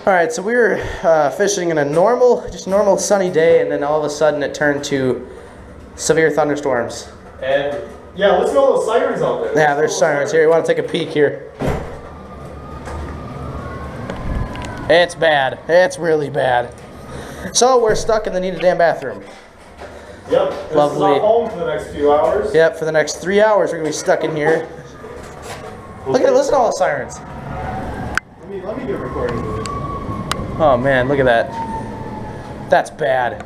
All right, so we were fishing in a just normal sunny day, and then all of a sudden it turned to severe thunderstorms. And yeah, listen to all those sirens out there. Yeah, there's sirens here. You want to take a peek here? It's bad. It's really bad. So we're stuck in the Need a Damn bathroom. Yep. This Lovely. is our home for the next few hours. Yep, for the next 3 hours we're gonna be stuck in here. Look at it, listen to all the sirens. Let me get recording of it. Oh man, look at that. That's bad.